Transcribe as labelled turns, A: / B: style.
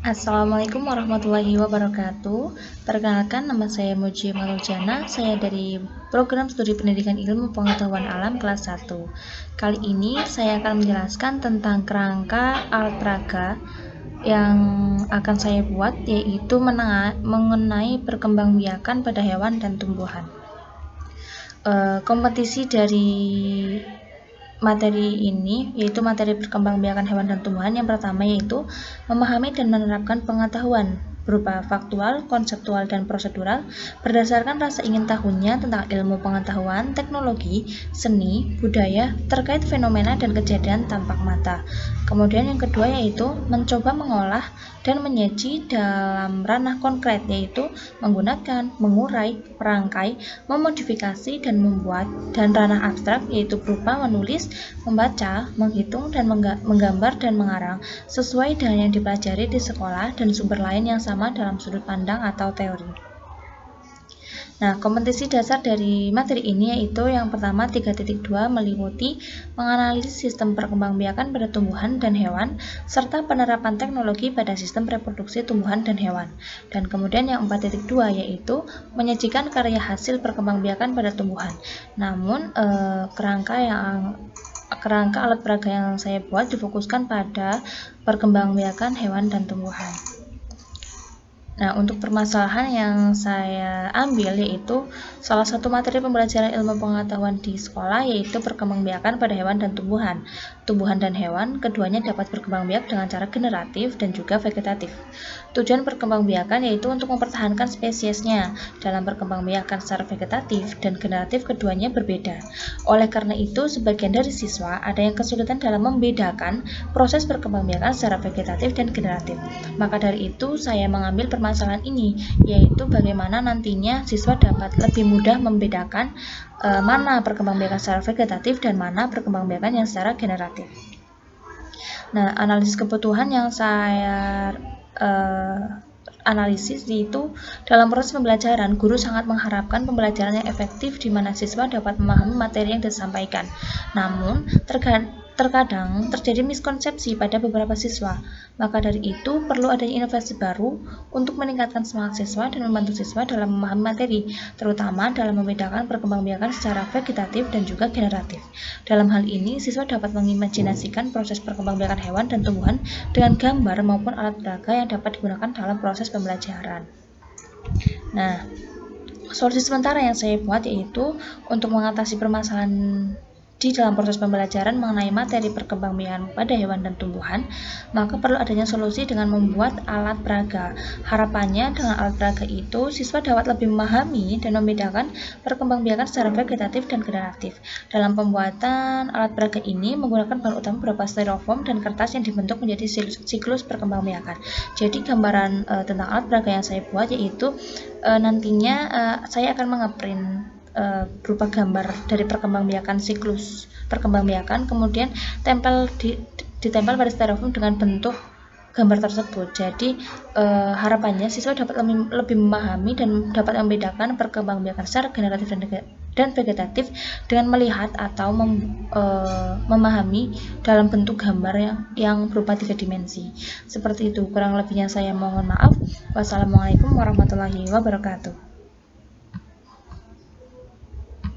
A: Assalamualaikum warahmatullahi wabarakatuh. Perkenalkan, nama saya Muji Malujana. Saya dari Program Studi Pendidikan Ilmu Pengetahuan Alam kelas 1. Kali ini saya akan menjelaskan tentang kerangka alat peraga yang akan saya buat, yaitu mengenai perkembangbiakan pada hewan dan tumbuhan. Kompetisi dari materi ini yaitu materi perkembangbiakan hewan dan tumbuhan. Yang pertama yaitu memahami dan menerapkan pengetahuan berupa faktual, konseptual, dan prosedural berdasarkan rasa ingin tahunya tentang ilmu pengetahuan, teknologi, seni, budaya terkait fenomena dan kejadian tampak mata. Kemudian yang kedua yaitu mencoba mengolah dan menyaji dalam ranah konkret, yaitu menggunakan, mengurai, merangkai, memodifikasi, dan membuat, dan ranah abstrak yaitu berupa menulis, membaca, menghitung, dan menggambar dan mengarang sesuai dengan yang dipelajari di sekolah dan sumber lain yang sama dalam sudut pandang atau teori. Nah, kompetisi dasar dari materi ini yaitu yang pertama 3.2 meliputi menganalisis sistem perkembangbiakan pada tumbuhan dan hewan serta penerapan teknologi pada sistem reproduksi tumbuhan dan hewan. Dan kemudian yang 4.2 yaitu menyajikan karya hasil perkembangbiakan pada tumbuhan. Namun kerangka alat peraga yang saya buat difokuskan pada perkembangbiakan hewan dan tumbuhan. Nah, untuk permasalahan yang saya ambil yaitu salah satu materi pembelajaran ilmu pengetahuan di sekolah yaitu perkembangbiakan pada hewan dan tumbuhan. Tumbuhan dan hewan keduanya dapat berkembangbiak dengan cara generatif dan juga vegetatif. Tujuan perkembangbiakan yaitu untuk mempertahankan spesiesnya. Dalam perkembangbiakan secara vegetatif dan generatif keduanya berbeda. Oleh karena itu, sebagian dari siswa ada yang kesulitan dalam membedakan proses perkembangbiakan secara vegetatif dan generatif. Maka dari itu, saya mengambil permasalahan ini, yaitu bagaimana nantinya siswa dapat lebih mudah membedakan mana perkembangbiakan secara vegetatif dan mana perkembangbiakan yang secara generatif. Nah, analisis kebutuhan yang saya analisis yaitu dalam proses pembelajaran, guru sangat mengharapkan pembelajaran yang efektif di mana siswa dapat memahami materi yang disampaikan. Namun, terkadang terjadi miskonsepsi pada beberapa siswa. Maka dari itu, perlu adanya inovasi baru untuk meningkatkan semangat siswa dan membantu siswa dalam memahami materi, terutama dalam membedakan perkembangbiakan secara vegetatif dan juga generatif. Dalam hal ini, siswa dapat mengimajinasikan proses perkembangbiakan hewan dan tumbuhan dengan gambar maupun alat peraga yang dapat digunakan dalam proses pembelajaran. Nah, solusi sementara yang saya buat yaitu untuk mengatasi permasalahan di dalam proses pembelajaran mengenai materi perkembangbiakan pada hewan dan tumbuhan, maka perlu adanya solusi dengan membuat alat peraga. Harapannya dengan alat peraga itu, siswa dapat lebih memahami dan membedakan perkembangbiakan secara vegetatif dan generatif. Dalam pembuatan alat peraga ini menggunakan bahan utama berupa styrofoam dan kertas yang dibentuk menjadi siklus perkembangbiakan. Jadi gambaran tentang alat peraga yang saya buat yaitu nantinya saya akan mengeprint berupa gambar dari perkembangbiakan siklus perkembangbiakan, kemudian ditempel pada styrofoam dengan bentuk gambar tersebut. Jadi harapannya siswa dapat lebih memahami dan dapat membedakan perkembangbiakan secara generatif dan vegetatif dengan melihat atau memahami dalam bentuk gambar yang berupa 3 dimensi. Seperti itu, kurang lebihnya saya mohon maaf. Wassalamualaikum warahmatullahi wabarakatuh.